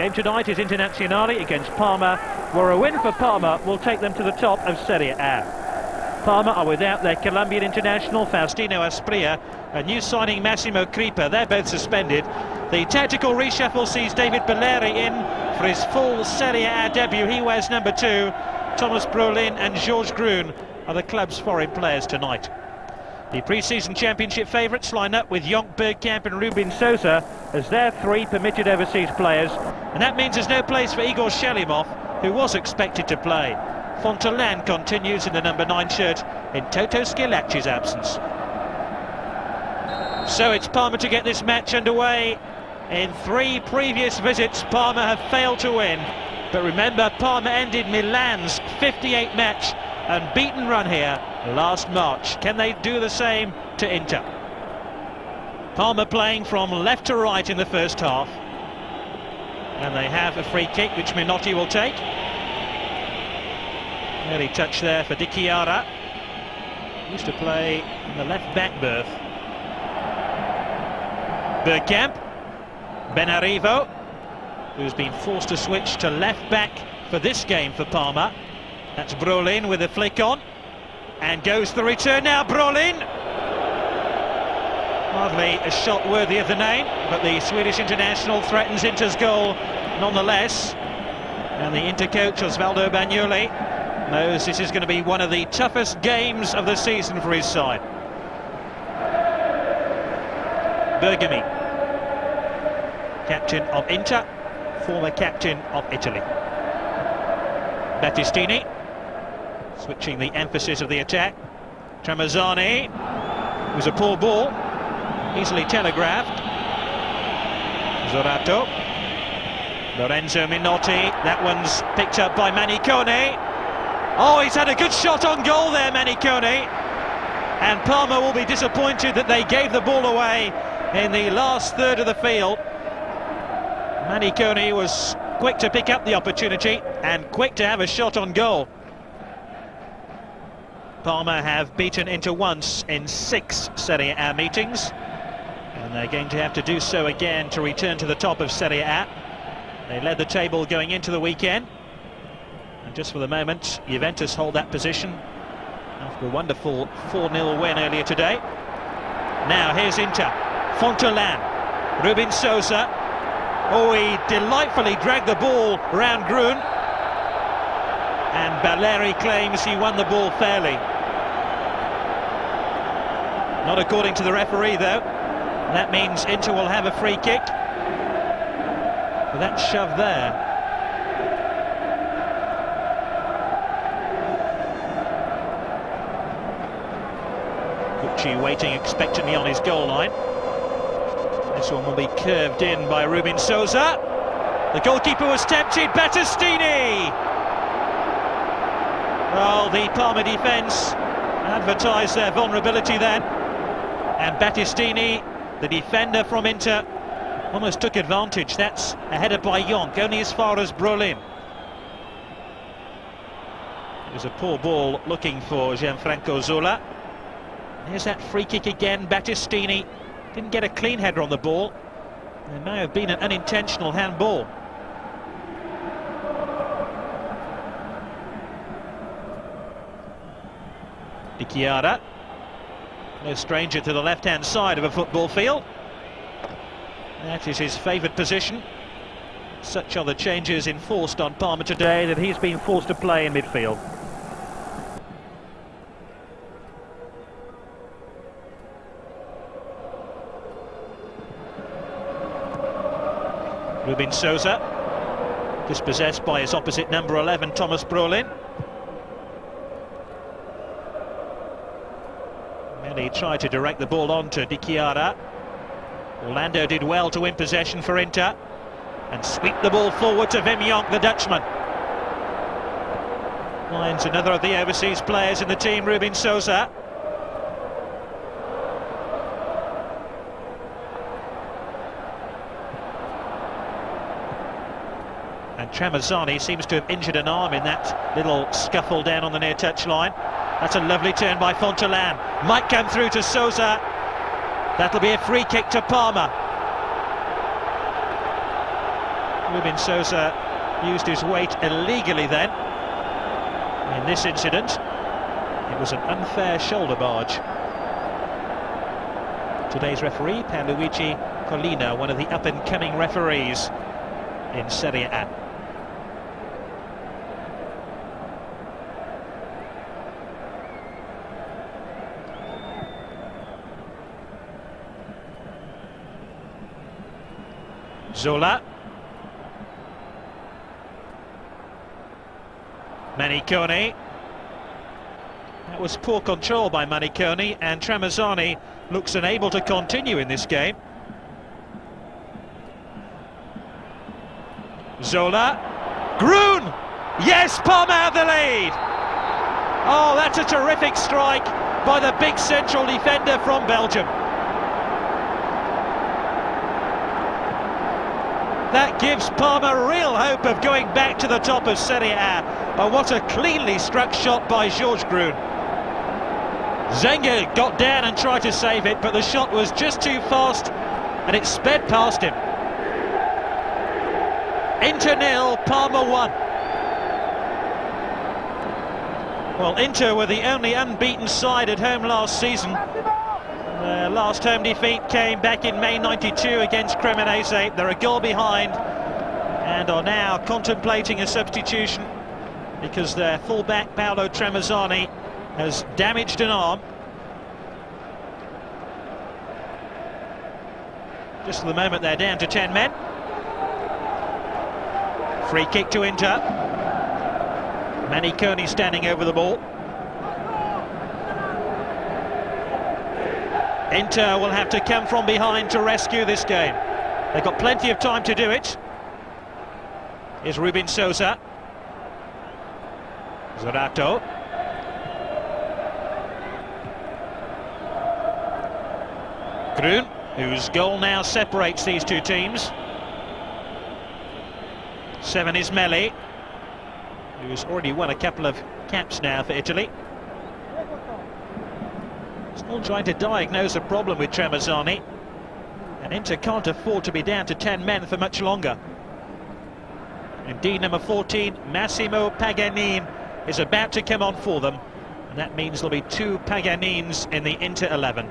game tonight is Internazionale against Parma, where a win for Parma will take them to the top of Serie A. Parma are without their Colombian international Faustino Asprilla, a new signing Massimo Creeper. They're both suspended. The tactical reshuffle sees David Belleri in for his full Serie A debut. He wears number 2. Thomas Brolin and Georges Grun are the club's foreign players tonight. The pre-season championship favourites line up with Jonk Bergkamp and Rubin Sosa as their 3 permitted overseas players, and that means there's no place for Igor Shalimov, who was expected to play. Fontalan continues in the number 9 shirt in Toto Schillaci's absence. So it's Parma to get this match underway. In 3 previous visits, Parma have failed to win. But remember, Parma ended Milan's 58-match unbeaten run here last March. Can they do the same to Inter? Parma playing from left to right in the first half. And they have a free kick which Minotti will take. Early touch there for Di Chiara. Used to play in the left back berth. Bergkamp. Benarivo, who's been forced to switch to left back for this game for Parma. That's Brolin with a flick on. And goes the return now, Brolin! Hardly a shot worthy of the name, but the Swedish international threatens Inter's goal nonetheless. And the Inter coach, Osvaldo Bagnoli, knows this is going to be one of the toughest games of the season for his side. Bergami, captain of Inter, former captain of Italy. Battistini, switching the emphasis of the attack. Tramezzani, it was a poor ball, easily telegraphed. Zorato. Lorenzo Minotti, that one's picked up by Manicone. Oh, he's had a good shot on goal there, Manicone. And Parma will be disappointed that they gave the ball away in the last third of the field. Manicone was quick to pick up the opportunity and quick to have a shot on goal. Parma have beaten Inter once in 6 Serie A meetings, and they're going to have to do so again to return to the top of Serie A. They led the table going into the weekend, and just for the moment Juventus hold that position after a wonderful 4-0 win earlier today. Now here's Inter. Fontalan, Rubin Sosa. Oh, he delightfully dragged the ball round Grun, and Belleri claims he won the ball fairly. Not according to the referee though. That means Inter will have a free kick for that shove there. Gucci waiting expectantly on his goal line. This one will be curved in by Rubin Sosa. The goalkeeper was tempted, Battistini! Well, the Parma defence advertised their vulnerability then. And Battistini, the defender from Inter, almost took advantage. That's a header by Jonk, only as far as Brolin. It was a poor ball looking for Gianfranco Zola. Here's that free kick again, Battistini. Didn't get a clean header on the ball. There may have been an unintentional handball. Di Chiara, no stranger to the left-hand side of a football field. That is his favoured position. Such are the changes enforced on Parma today that he's been forced to play in midfield. Rubin Sosa, dispossessed by his opposite number 11, Thomas Brolin. And he tried to direct the ball on to Di Chiara. Orlando did well to win possession for Inter and sweep the ball forward to Wim Jonk, the Dutchman. Finds another of the overseas players in the team, Rubin Sosa. And Tramezzani seems to have injured an arm in that little scuffle down on the near touch line. That's a lovely turn by Fontalan. Might come through to Sosa. That'll be a free kick to Parma. Rubin Sousa used his weight illegally then in this incident. It was an unfair shoulder barge. Today's referee, Pierluigi Collina, one of the up-and-coming referees in Serie A. Zola. Maniconi. That was poor control by Maniconi, and Tramezzani looks unable to continue in this game. Zola. Groen! Yes, Parma have the lead! Oh, that's a terrific strike by the big central defender from Belgium. That gives Parma real hope of going back to the top of Serie A. And what a cleanly struck shot by Georges Groen. Zenga got down and tried to save it, but the shot was just too fast and it sped past him. Inter 0, Parma 1. Well, Inter were the only unbeaten side at home last season. Their last home defeat came back in May '92 against Cremonese. They're a goal behind and are now contemplating a substitution because their fullback Paolo Tramezzani has damaged an arm. Just for the moment they're down to 10 men. Free kick to Inter. Maniconi standing over the ball. Inter will have to come from behind to rescue this game. They've got plenty of time to do it. Here's Rubin Sousa. Zorato. Groen, whose goal now separates these two teams. 7 is Melli, who's already won a couple of caps now for Italy. Still trying to diagnose a problem with Tramezzani, and Inter can't afford to be down to 10 men for much longer. Indeed, number 14, Massimo Paganin, is about to come on for them, and that means there'll be 2 Paganins in the Inter 11.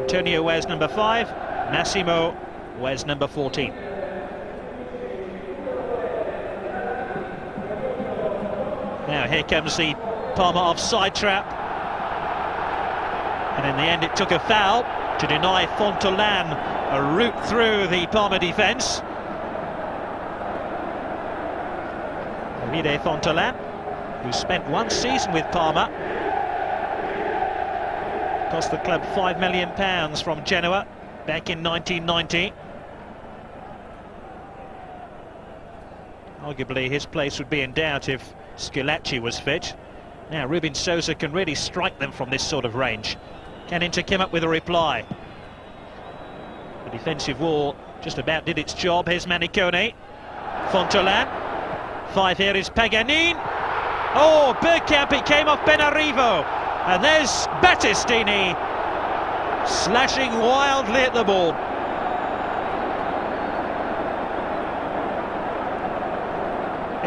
Antonio wears number 5, Massimo wears number 14. Now here comes the Parma offside trap, and in the end it took a foul to deny Fontolan a route through the Parma defence. Davide Fontolan, who spent 1 season with Parma, cost the club £5 million from Genoa back in 1990. Arguably his place would be in doubt if Schillaci was fit. Now Rubin Sousa can really strike them from this sort of range. Can Inter come up with a reply? The defensive wall just about did its job. Here's Maniconi. Fontolan. 5 here is Paganin. Oh, Bergkamp, it came off Benarivo. And there's Battistini slashing wildly at the ball.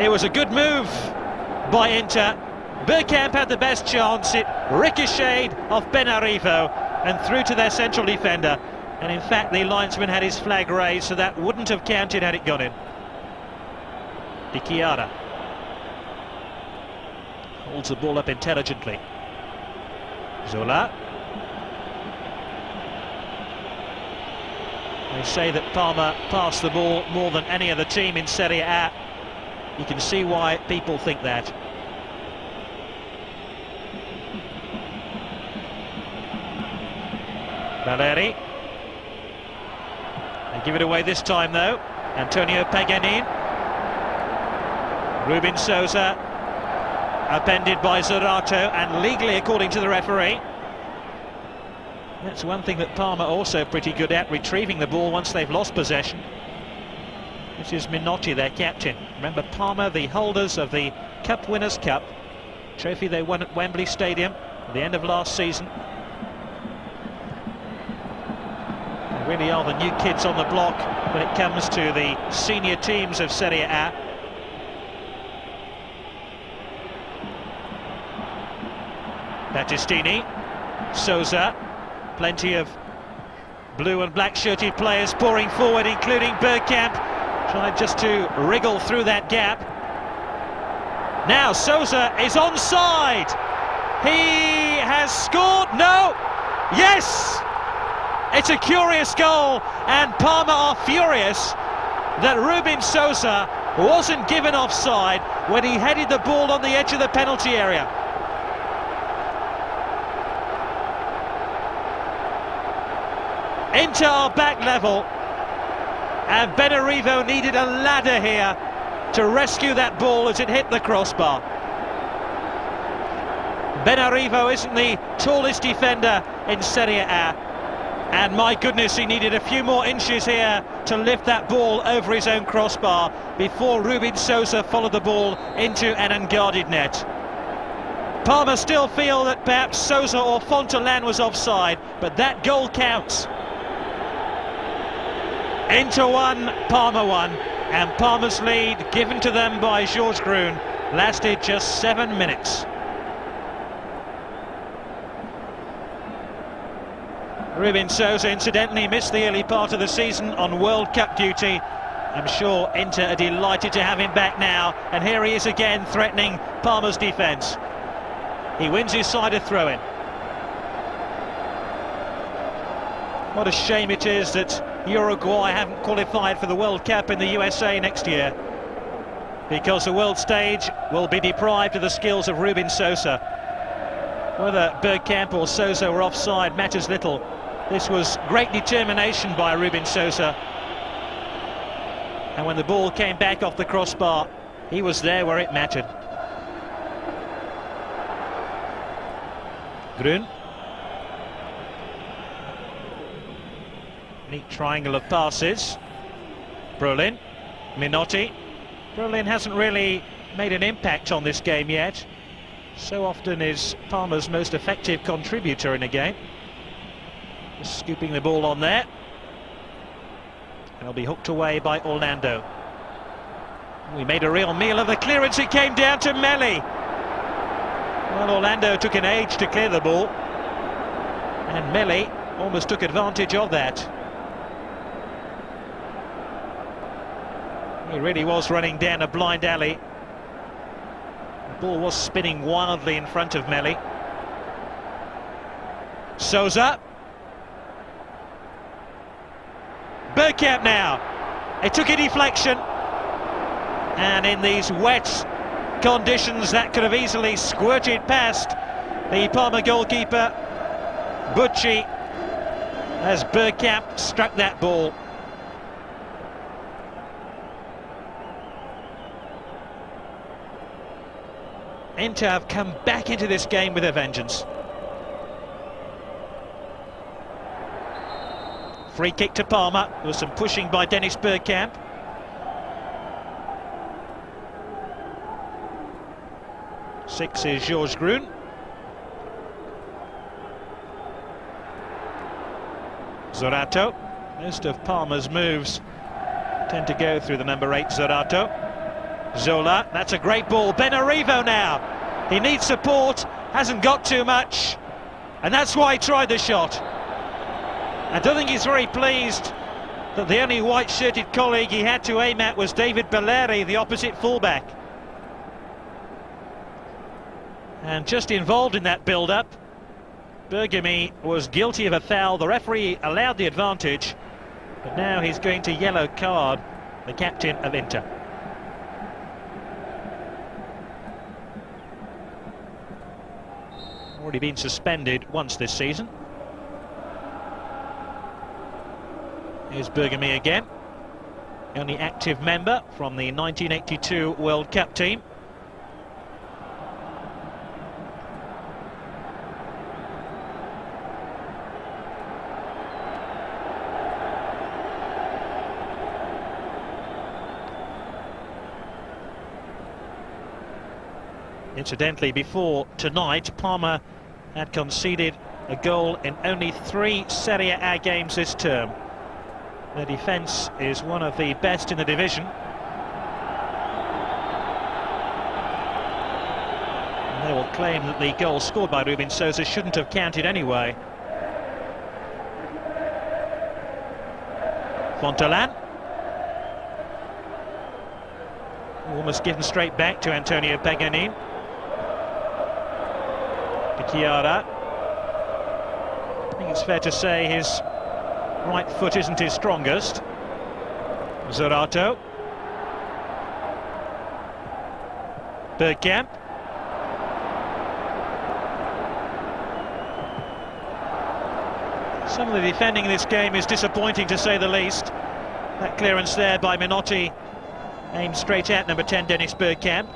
It was a good move by Inter. Bergkamp had the best chance. It ricocheted off Benarivo and through to their central defender. And in fact, the linesman had his flag raised, so that wouldn't have counted had it gone in. Di Chiara holds the ball up intelligently. Zola. They say that Parma passed the ball more than any other team in Serie A. You can see why people think that. Valeri. They give it away this time though. Antonio Paganin. Rubin Sousa, appended by Zorato, and legally according to the referee. That's one thing that Parma are also pretty good at, retrieving the ball once they've lost possession. This is Minotti, their captain. Remember, Parma, the holders of the Cup Winners' Cup, trophy they won at Wembley Stadium at the end of last season. really are the new kids on the block when it comes to the senior teams of Serie A. Battistini, Sousa, plenty of blue and black shirted players pouring forward, including Bergkamp, trying just to wriggle through that gap. Now Sousa is onside. He has scored. No! Yes! It's a curious goal, and Parma are furious that Rubin Sousa wasn't given offside when he headed the ball on the edge of the penalty area. Inter are back level, and Benarivo needed a ladder here to rescue that ball as it hit the crossbar. Benarivo isn't the tallest defender in Serie A, and my goodness, he needed a few more inches here to lift that ball over his own crossbar before Rubin Sousa followed the ball into an unguarded net. Parma still feel that perhaps Sousa or Fontalan was offside, but that goal counts. Inter 1, Parma 1, and Parma's lead, given to them by Georges Grun, lasted just 7 minutes. Rubin Sousa incidentally missed the early part of the season on World Cup duty. I'm sure Inter are delighted to have him back now, and here he is again threatening Parma's defence. He wins his side a throw-in. What a shame it is that Uruguay haven't qualified for the World Cup in the USA next year, because the world stage will be deprived of the skills of Rubin Sousa. Whether Bergkamp or Sousa were offside matters little. This was great determination by Rubin Sousa, and when the ball came back off the crossbar, he was there where it mattered. Grun. Neat triangle of passes. Brolin, Minotti. Brolin hasn't really made an impact on this game yet. So often is Parma's most effective contributor in a game. Just scooping the ball on there. It'll be hooked away by Orlando. We made a real meal of the clearance. It came down to Melli. Well, Orlando took an age to clear the ball, and Melli almost took advantage of that. He really was running down a blind alley. The ball was spinning wildly in front of Melli. Sousa. Bergkamp now. It took a deflection, and in these wet conditions that could have easily squirted past the Parma goalkeeper Bucci as Bergkamp struck that ball. Inter have come back into this game with a vengeance. Free kick to Parma. There was some pushing by Dennis Bergkamp. Six is Georges Grun. Zorato. Most of Parma's moves tend to go through the number 8, Zorato. Zola, that's a great ball. Benarivo now. He needs support, hasn't got too much, and that's why he tried the shot. I don't think he's very pleased that the only white-shirted colleague he had to aim at was David Belleri, the opposite fullback. And just involved in that build-up, Bergami was guilty of a foul. The referee allowed the advantage, but now he's going to yellow card the captain of Inter. Already been suspended once this season. Here's Bergami again, only active member from the 1982 World Cup team. Incidentally, before tonight, Parma had conceded a goal in only 3 Serie A games this term. The defence is one of the best in the division. And they will claim that the goal scored by Rubin Sousa shouldn't have counted anyway. Fontalan. Almost given straight back to Antonio Paganin. De Chiara. I think it's fair to say his right foot isn't his strongest. Zorato. Bergkamp. Some of the defending in this game is disappointing, to say the least. That clearance there by Menotti aimed straight at number 10 Dennis Bergkamp.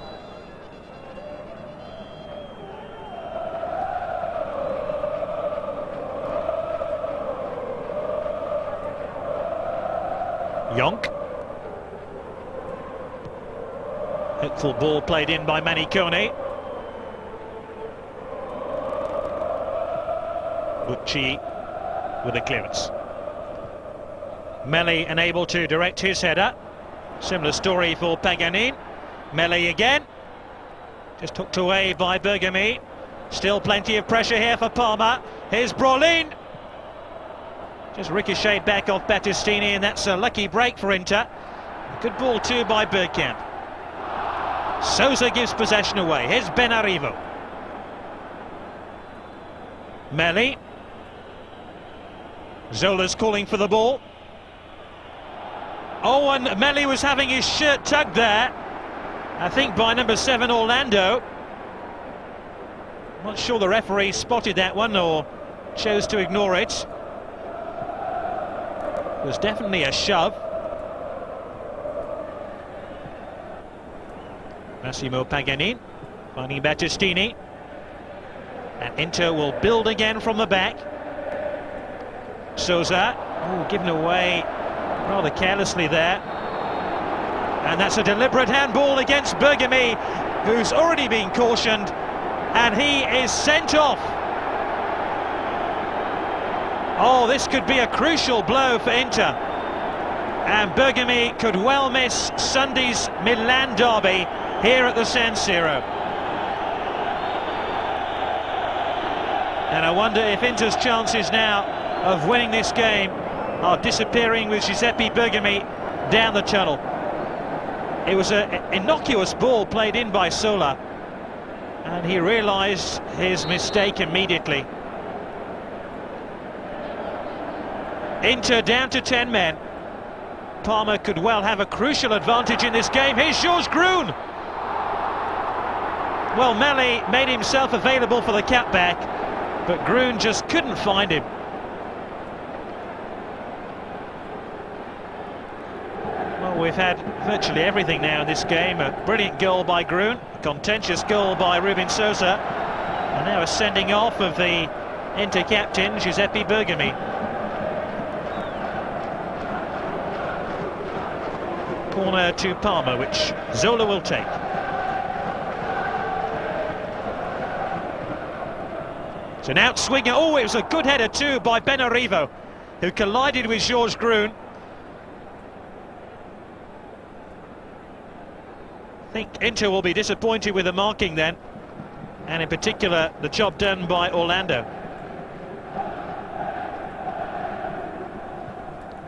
Yonk. Hopeful ball played in by Manny Kone. Bucci with a clearance. Melli unable to direct his header. Similar story for Paganin. Melli again. Just hooked away by Bergami. Still plenty of pressure here for Parma. Here's Brolin. Just ricocheted back off Battistini, and that's a lucky break for Inter. Good ball too by Bergkamp. Sousa gives possession away. Here's Benarivo. Melli. Zola's calling for the ball. Oh, and Melli was having his shirt tugged there, I think by number 7 Orlando. Not sure the referee spotted that one or chose to ignore it. It was definitely a shove. Massimo Paganin finding Battistini, and Inter will build again from the back. Sousa, given away rather carelessly there, and that's a deliberate handball against Bergami, who's already been cautioned, and he is sent off. Oh, this could be a crucial blow for Inter, and Bergami could well miss Sunday's Milan derby here at the San Siro. And I wonder if Inter's chances now of winning this game are disappearing with Giuseppe Bergami down the tunnel. It was an innocuous ball played in by Sola, and he realised his mistake immediately. Inter down to 10 men. Parma could well have a crucial advantage in this game. Here's Georges Grun. Well, Melli made himself available for the cutback, but Grun just couldn't find him. Well, we've had virtually everything now in this game. A brilliant goal by Grun, a contentious goal by Rubin Sousa, and now a sending off of the Inter captain, Giuseppe Bergami. Corner to Parma, which Zola will take. It's an outswinger. Oh, it was a good header too by Benarivo, who collided with Georges Grun. I think Inter will be disappointed with the marking then, and in particular the job done by Orlando.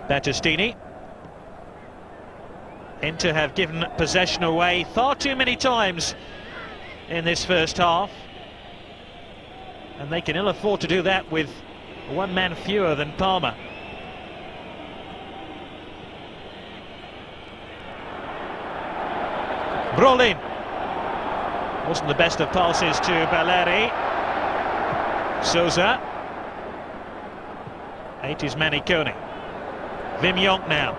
Battistini. Inter have given possession away far too many times in this first half, and they can ill afford to do that with one man fewer than Parma. Brolin. Wasn't the best of passes to Balleri. Sousa. 80's Manny Kone. Wim Jonk now.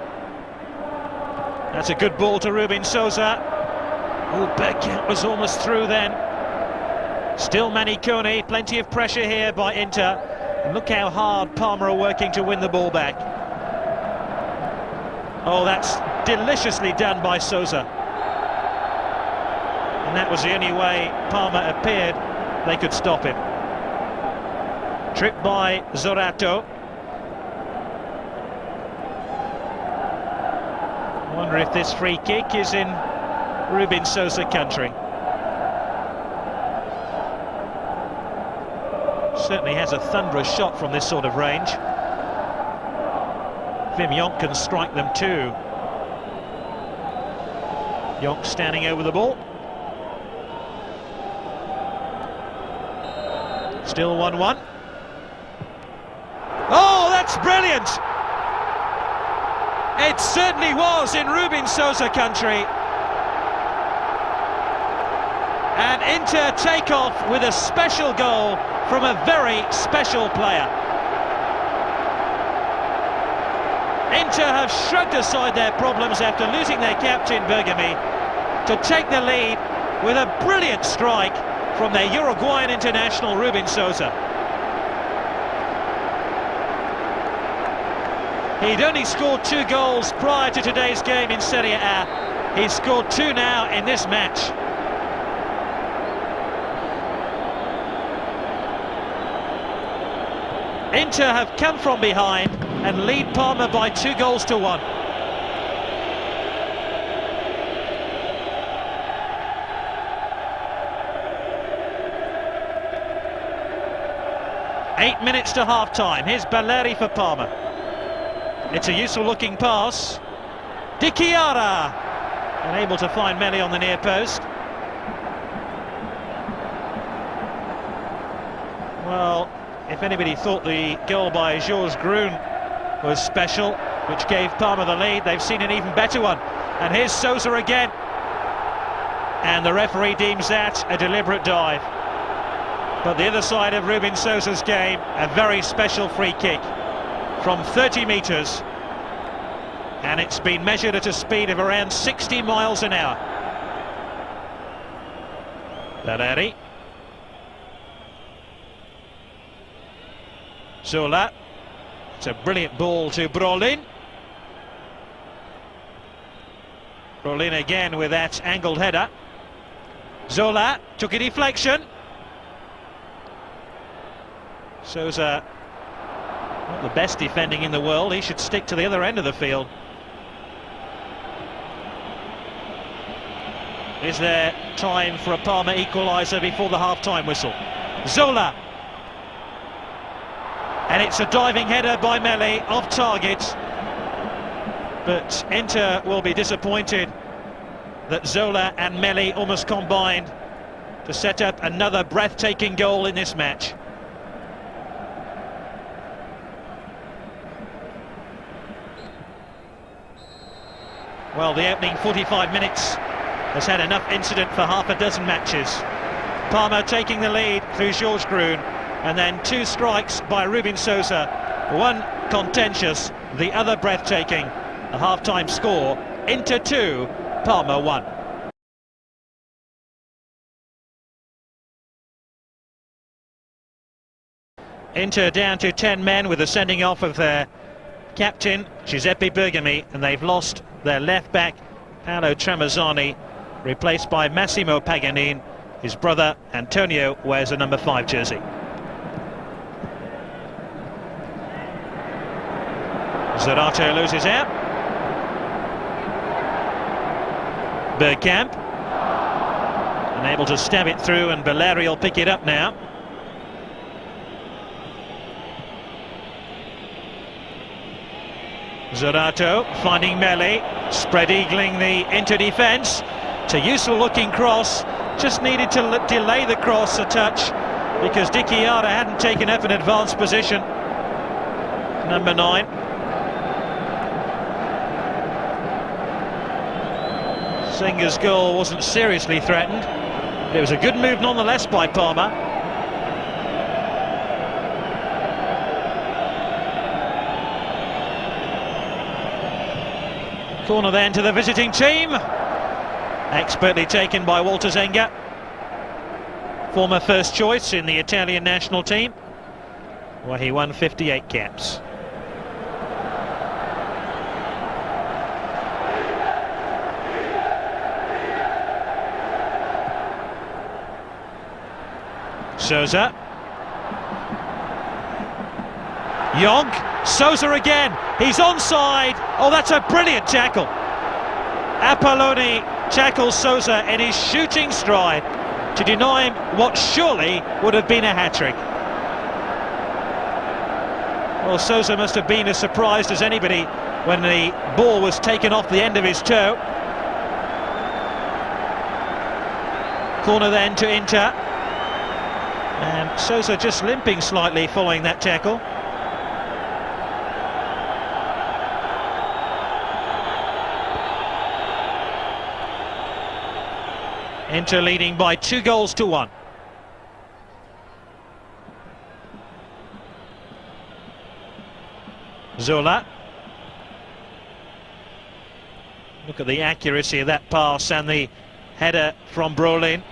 That's a good ball to Rubin Sousa. Oh, Bergkamp was almost through then. Still Manny Kone, plenty of pressure here by Inter. And look how hard Parma are working to win the ball back. Oh, that's deliciously done by Sousa. And that was the only way Parma appeared they could stop him. Tripped by Zorato. wonder if this free kick is in Rubin Sosa country. Certainly has a thunderous shot from this sort of range. Wim Jonk can strike them too. Jonk standing over the ball. Still 1-1. Oh, that's brilliant! It certainly was in Rubin Sosa country. And Inter take off with a special goal from a very special player. Inter have shrugged aside their problems after losing their captain Bergami to take the lead with a brilliant strike from their Uruguayan international Rubin Sosa. He'd only scored 2 goals prior to today's game in Serie A. He's scored 2 now in this match. Inter have come from behind and lead Parma by 2-1. Eight minutes to half-time. Here's Balleri for Parma. It's a useful looking pass. Di Chiara, unable to find Melli on the near post. Well, if anybody thought the goal by Georges Grun was special, which gave Parma the lead, they've seen an even better one. And here's Sosa again. And the referee deems that a deliberate dive. But the other side of Rubin Sosa's game, a very special free kick from 30 metres. And it's been measured at a speed of around 60 miles an hour. Balleri. Zola. It's a brilliant ball to Brolin. Brolin again with that angled header. Zola took a deflection. Sosa, not the best defending in the world. He should stick to the other end of the field. Is there time for a Parma equaliser before the half-time whistle? Zola. And it's a diving header by Melli, off target. But Inter will be disappointed that Zola and Melli almost combined to set up another breathtaking goal in this match. Well, the opening 45 minutes has had enough incident for half a dozen matches. Parma taking the lead through Georges Grun, and then 2 strikes by Rubin Sosa, one contentious, the other breathtaking. A half-time score, Inter 2, Parma 1. Inter down to 10 men with the sending off of their captain Giuseppe Bergami, and they've lost their left back Paolo Tramezzani, replaced by Massimo Paganin. His brother Antonio wears a number 5 jersey. Zerato loses out. Bergkamp unable to stab it through, and Balleri will pick it up now. Zerato finding Melli, spread-eagling the Inter defence. It's a useful looking cross, just needed to delay the cross a touch because Di Chiara hadn't taken up an advanced position. Number 9. Singer's goal wasn't seriously threatened, but it was a good move nonetheless by Parma. Corner then to the visiting team, expertly taken by Walter Zenga, former first choice in the Italian national team, where he won 58 caps. Sosa. Jonk. Sosa again. He's onside. Oh, that's a brilliant tackle. Apolloni tackles Sousa in his shooting stride to deny him what surely would have been a hat-trick. Well, Sousa must have been as surprised as anybody when the ball was taken off the end of his toe. Corner then to Inter. And Sousa just limping slightly following that tackle. Inter leading by 2-1. Zola. Look at the accuracy of that pass and the header from Brolin.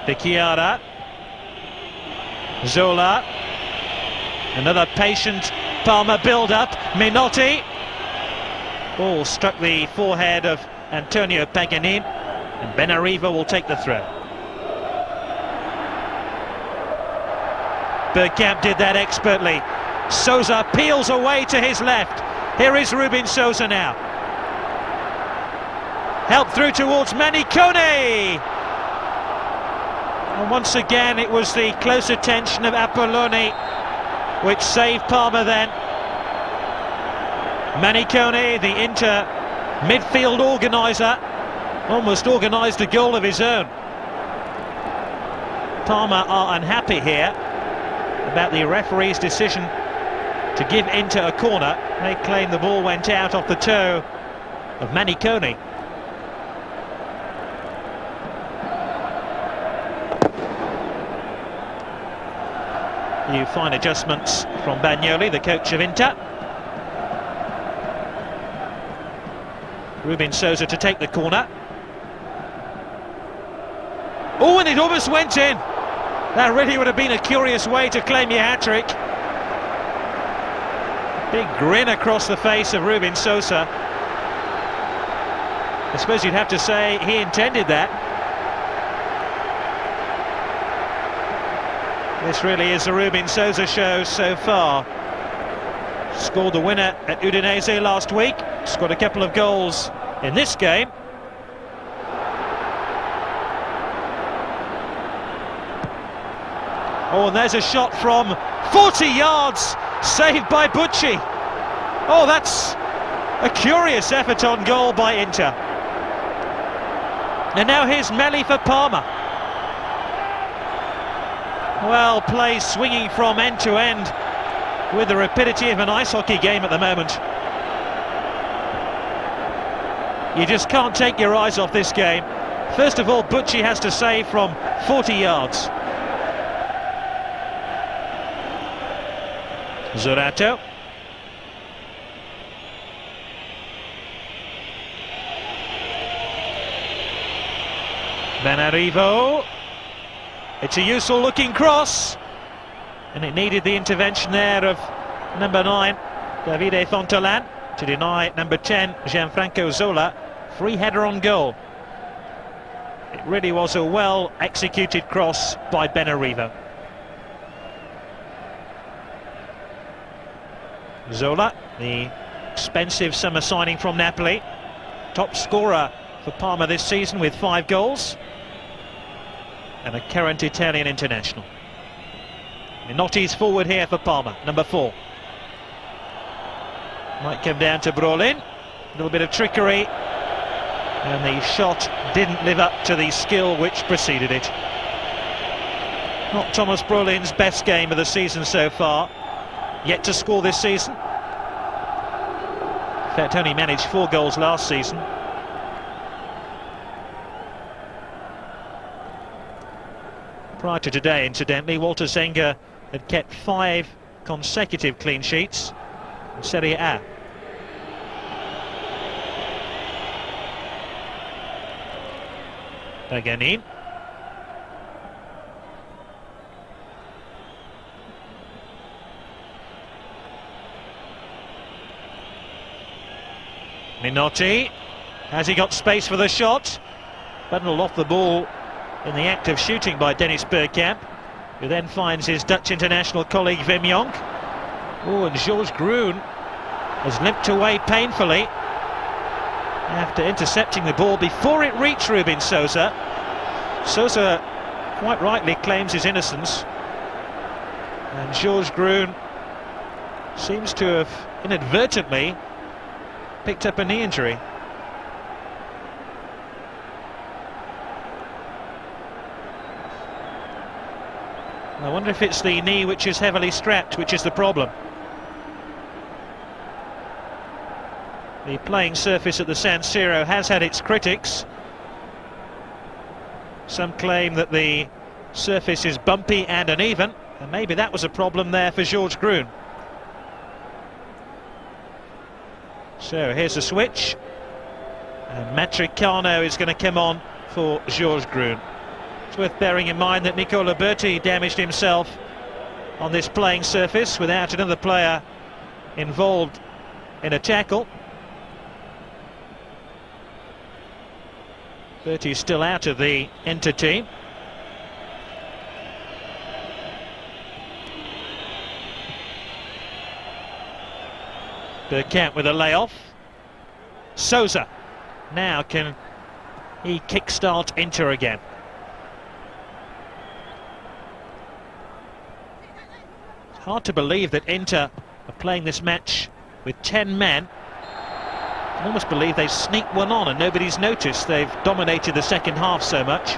De Chiara. Zola. Another patient Parma build-up. Minotti. Ball struck the forehead of Antonio Paganin, and Benariva will take the throw. Bergkamp did that expertly. Sousa peels away to his left. Here is Rubin Sousa now. Help through towards Manicone. And once again it was the close attention of Apolloni which saved Parma then. Manicone, the Inter midfield organiser, almost organised a goal of his own. Parma are unhappy here about the referee's decision to give Inter a corner. They claim the ball went out off the toe of Manicone. You find adjustments from Bagnoli, the coach of Inter. Rubin Sousa to take the corner. Oh, and it almost went in. That really would have been a curious way to claim your hat-trick. Big grin across the face of Rubin Sousa. I suppose you'd have to say he intended that. This really is the Rubin Sousa show so far. Scored the winner at Udinese last week. Scored a couple of goals in this game. Oh, and there's a shot from 40 yards, saved by Bucci. Oh, that's a curious effort on goal by Inter. And now here's Melli for Parma. Well, play swinging from end to end with the rapidity of an ice hockey game at the moment. You just can't take your eyes off this game. First of all, Bucci has to save from 40 yards. Zorato. Benarivo. It's a useful looking cross, and it needed the intervention there of number 9, Davide Fontolan, to deny number 10, Gianfranco Zola. Free header on goal. It really was a well executed cross by Benarivo. Zola, the expensive summer signing from Napoli, top scorer for Parma this season with 5 goals, and a current Italian international. Minotti's forward here for Parma, number 4. Might come down to Brolin. A little bit of trickery, and the shot didn't live up to the skill which preceded it. Not Thomas Brolin's best game of the season so far, yet to score this season. In fact, only managed 4 goals last season. Prior to today, incidentally, Walter Zenga had kept 5 consecutive clean sheets in Serie A. Paganin. Minotti. Has he got space for the shot? Bundled off the ball in the act of shooting by Dennis Bergkamp, who then finds his Dutch international colleague Wim Jonk. Oh, and Georges Groen has limped away painfully after intercepting the ball before it reached Rubin Sousa. Sousa quite rightly claims his innocence, and Georges Groen seems to have inadvertently picked up a knee injury. I wonder if it's the knee which is heavily strapped which is the problem. The playing surface at the San Siro has had its critics. Some claim that the surface is bumpy and uneven, and maybe that was a problem there for Georges Groen. So here's the switch, and Matricano is going to come on for Georges Groen. It's worth bearing in mind that Nicola Berti damaged himself on this playing surface without another player involved in a tackle. Berti's still out of the Inter team. Bergkamp with a layoff. Sousa. Now can he kickstart Inter again? It's hard to believe that Inter are playing this match with 10 men. I can almost believe they sneaked one on and nobody's noticed. They've dominated the second half so much.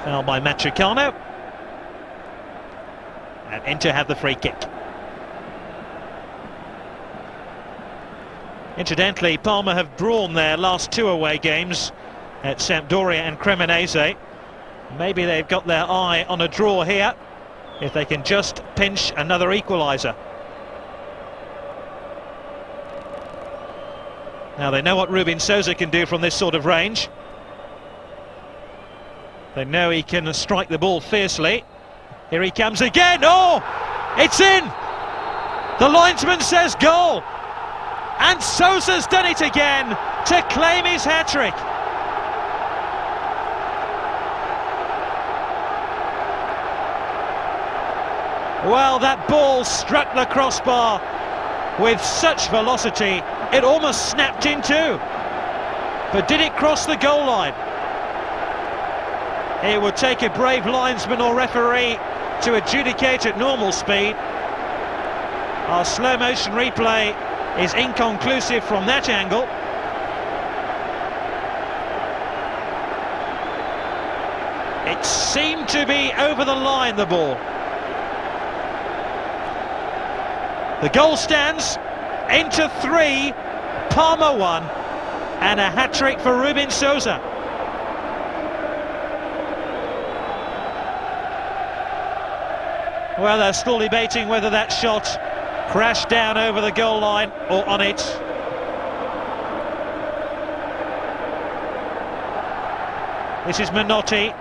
Foul by Matricano, and Inter have the free kick. Incidentally, Parma have drawn their last 2 away games at Sampdoria and Cremonese. Maybe they've got their eye on a draw here, if they can just pinch another equaliser. Now they know what Rubin Sousa can do from this sort of range. They know he can strike the ball fiercely. Here he comes again. Oh, it's in! The linesman says goal, and Sousa's done it again to claim his hat-trick. Well, that ball struck the crossbar with such velocity, it almost snapped in two. But did it cross the goal line? It would take a brave linesman or referee to adjudicate at normal speed. Our slow motion replay is inconclusive from that angle. It seemed to be over the line, the ball. The goal stands. Inter 3, Parma 1, and a hat-trick for Rubin Sousa. Well, they're still debating whether that shot crashed down over the goal line or on it. This is Menotti.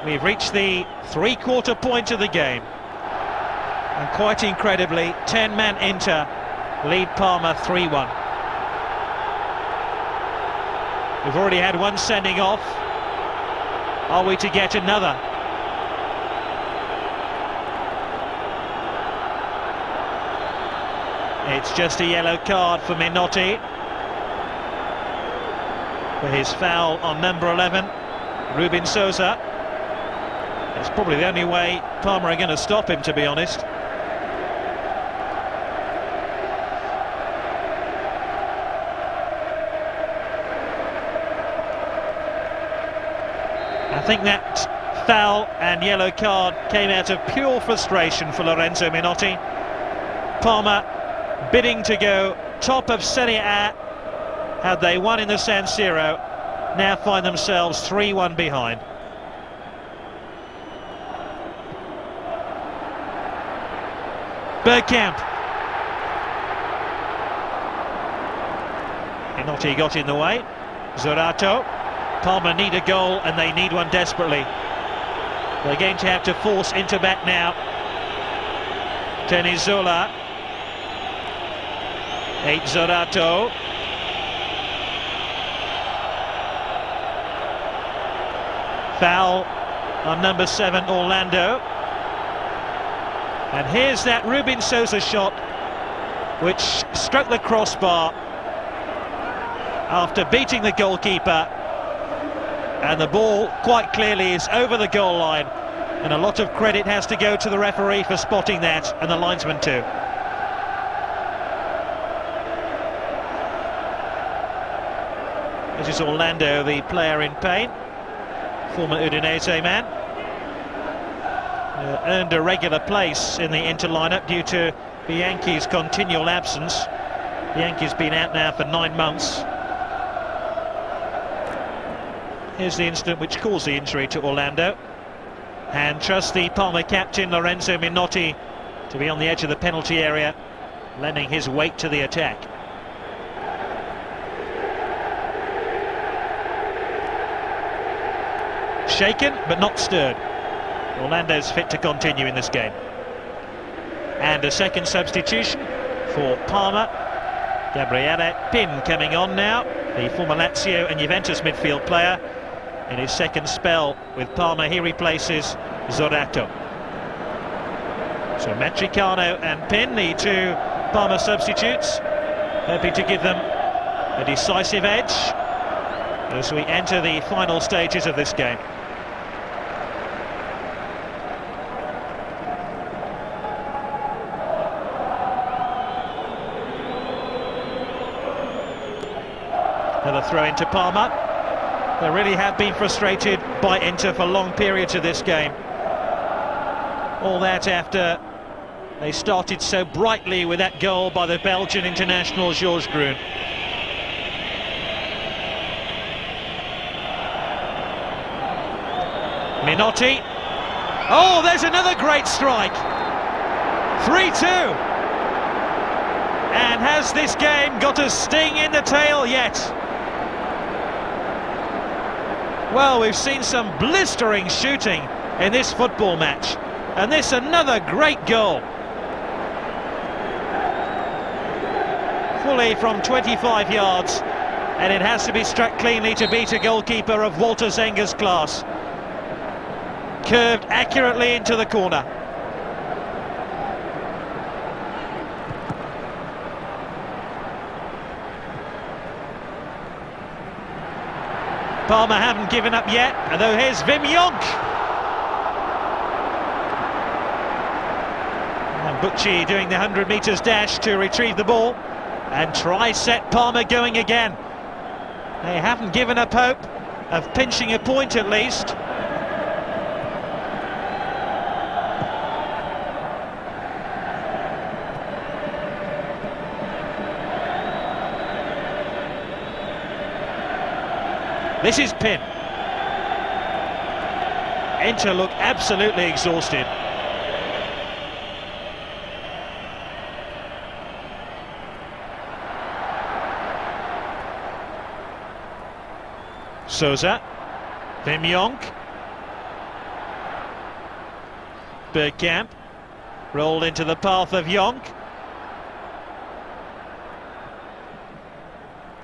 We've reached the three-quarter point of the game. And quite incredibly, 10-man Inter lead Parma 3-1. We've already had one sending off. Are we to get another? It's just a yellow card for Menotti for his foul on number 11, Rubin Sousa. It's probably the only way Parma are going to stop him, to be honest. I think that foul and yellow card came out of pure frustration for Lorenzo Menotti. Parma bidding to go top of Serie A. Had they won in the San Siro, now find themselves 3-1 behind. Bergkamp. Menotti got in the way. Zorato. Parma need a goal, and they need one desperately. They're going to have to force Inter back now. Denis Zola. Zorato. Foul on number 7, Orlando. And here's that Ruben Sosa shot, which struck the crossbar after beating the goalkeeper. And the ball quite clearly is over the goal line. And a lot of credit has to go to the referee for spotting that, and the linesman too. This is Orlando, the player in pain, former Udinese man. Earned a regular place in the Inter lineup due to Bianchi's continual absence. Bianchi's been out now for 9 months. Here's the incident which caused the injury to Orlando. And trust the Parma captain Lorenzo Minotti to be on the edge of the penalty area, lending his weight to the attack. Shaken but not stirred. Orlando's fit to continue in this game. And a second substitution for Parma. Gabriele Pin coming on now, the former Lazio and Juventus midfield player. In his second spell with Parma, he replaces Zorato. So Matricano and Pin, the two Parma substitutes, hoping to give them a decisive edge as we enter the final stages of this game. Another throw into Parma. They really have been frustrated by Inter for long periods of this game. All that after they started so brightly with that goal by the Belgian international Georges Grun. Minotti. Oh, there's another great strike. 3-2. And has this game got a sting in the tail yet? Well, we've seen some blistering shooting in this football match, and this another great goal. Fully from 25 yards, and it has to be struck cleanly to beat a goalkeeper of Walter Zenga's class. Curved accurately into the corner. Parma haven't given up yet, although here's Wim Jonk. And Bucci doing the 100 metres dash to retrieve the ball and try set Parma going again. They haven't given up hope of pinching a point at least. This is Pin. Inter look absolutely exhausted. Sosa, Wim Jonk, Bergkamp, rolled into the path of Jonk.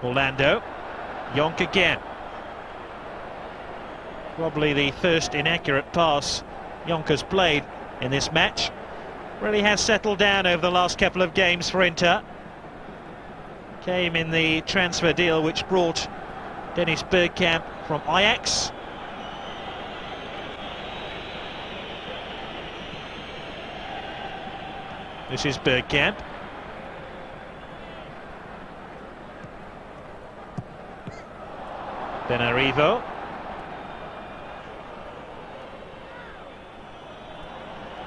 Orlando, Jonk again. Probably the first inaccurate pass Jonk has played in this match. Really has settled down over the last couple of games for Inter. Came in the transfer deal which brought Dennis Bergkamp from Ajax. This is Bergkamp. Benarivo.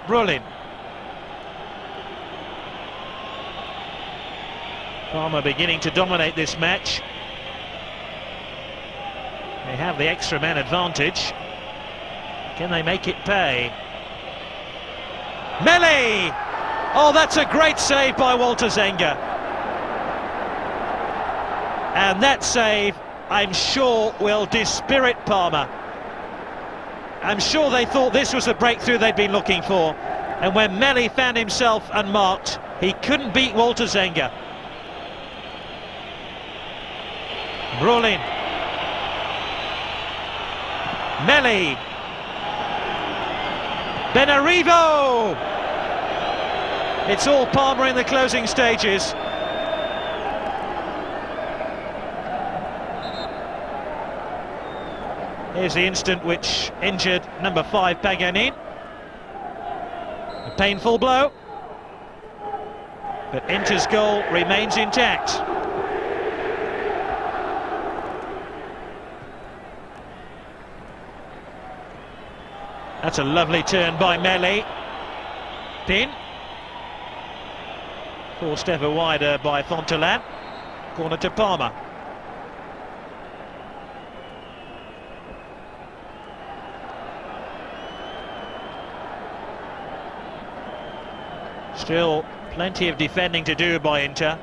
Brolin. Parma beginning to dominate this match. They have the extra man advantage. Can they make it pay? Meli! Oh, that's a great save by Walter Zenga. And that save, I'm sure, will dispirit Parma. I'm sure they thought this was the breakthrough they'd been looking for. And when Meli found himself unmarked, he couldn't beat Walter Zenga. Brolin. Meli. Benarivo! It's all Parma in the closing stages. Here's the instant which injured number 5 Paganin. A painful blow, but Inter's goal remains intact. That's a lovely turn by Meli. Pin. Forced ever wider by Fontelan. Corner to Parma. Still plenty of defending to do by Inter.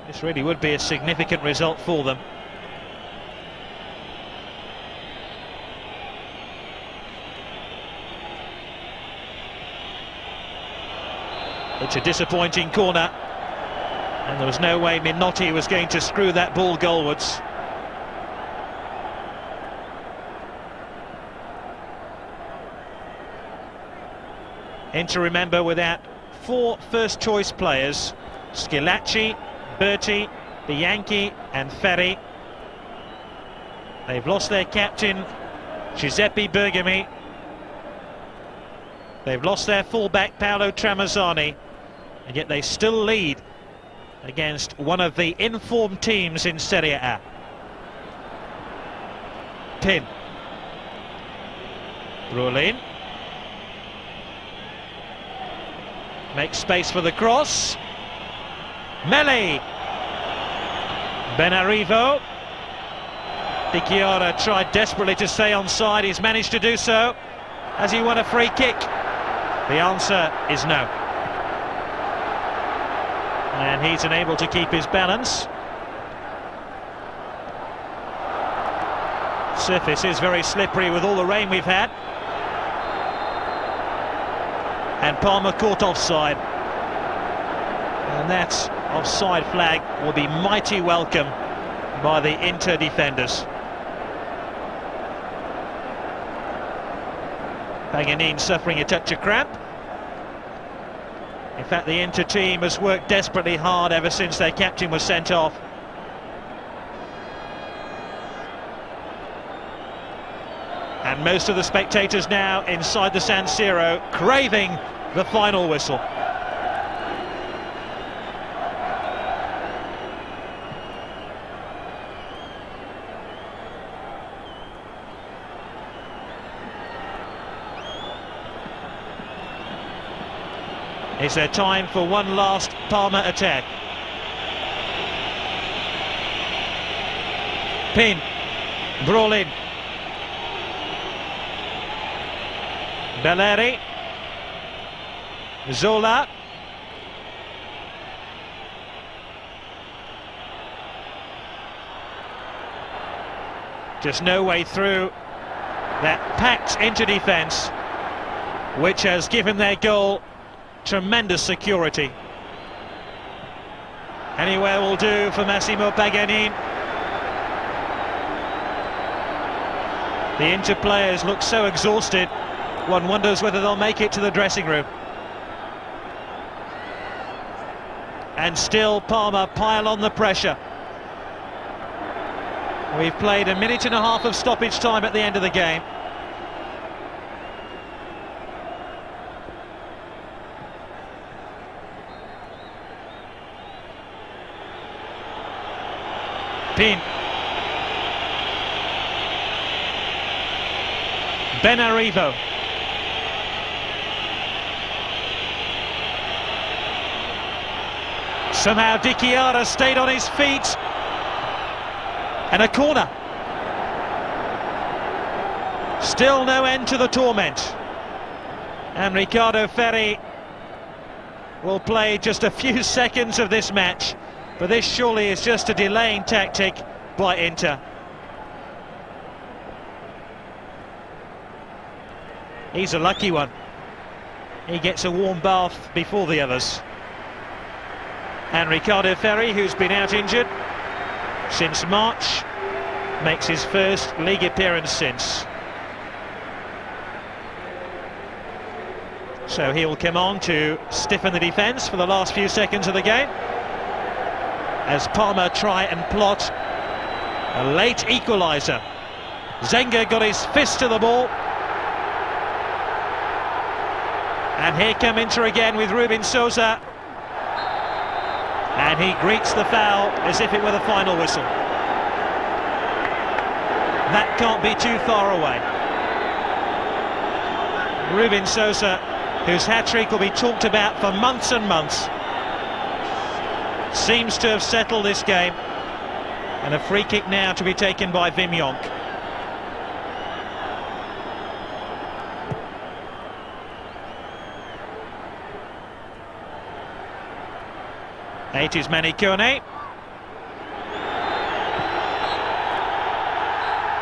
This really would be a significant result for them. It's a disappointing corner, and there was no way Minotti was going to screw that ball goalwards. Inter, remember, without 4 first-choice players: Schillaci, Berti, Bianchi and Ferri. They've lost their captain, Giuseppe Bergami. They've lost their fullback, Paolo Tramezzani, and yet they still lead against one of the informed teams in Serie A. Pin. Brolin. Makes space for the cross. Meli. Benarivo. Di Chiara tried desperately to stay onside. He's managed to do so. Has he won a free kick? The answer is no. And he's unable to keep his balance. Surface is very slippery with all the rain we've had. And Parma caught offside. And that offside flag will be mighty welcome by the Inter defenders. Paganin suffering a touch of cramp. In fact, the Inter team has worked desperately hard ever since their captain was sent off. And most of the spectators now inside the San Siro craving the final whistle. Is there time for one last Parma attack? Pin. Brolin. Belleri. Zola. Just no way through that packed Inter defence, which has given their goal tremendous security. Anywhere will do for Massimo Paganin. The Inter players look so exhausted, one wonders whether they'll make it to the dressing room. And still Parma pile on the pressure. We've played 1.5 minutes of stoppage time at the end of the game. Pin. Benarivo. Somehow Di Chiara stayed on his feet. And a corner. Still no end to the torment. And Riccardo Ferri will play just a few seconds of this match. But this surely is just a delaying tactic by Inter. He's a lucky one. He gets a warm bath before the others. And Riccardo Ferri, who's been out injured since March, makes his first league appearance since. so he will come on to stiffen the defence for the last few seconds of the game, as Parma try and plot a late equaliser. Zenga got his fist to the ball, and here come Inter again with Rubin Sousa, and he greets the foul as if it were the final whistle. That can't be too far away. Rubin Sousa, whose hat-trick will be talked about for months and months, seems to have settled this game, and a free kick now to be taken by Wim Jonk. It is Mani Kone.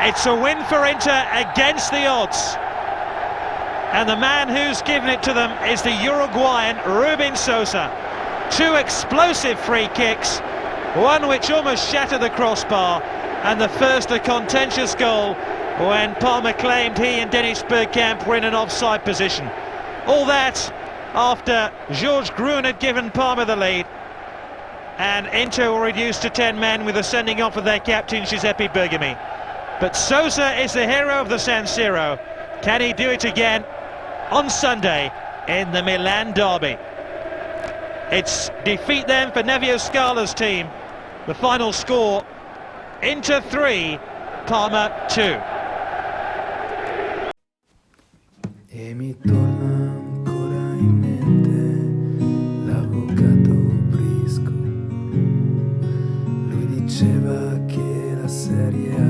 It's a win for Inter against the odds, and the man who's given it to them is the Uruguayan Rubin Sousa. Two explosive free kicks, one which almost shattered the crossbar, and the first a contentious goal when Parma claimed he and Dennis Bergkamp were in an offside position. All that after Georges Gruen had given Parma the lead, and Inter were reduced to 10 men with the sending off of their captain Giuseppe Bergami. But Sousa is the hero of the San Siro. Can he do it again on Sunday in the Milan derby? It's defeat then for Nevio Scala's team. The final score, Inter 3, Parma 2. E mi torna ancora in mente l'avvocato Brisco. Lui diceva che la Serie A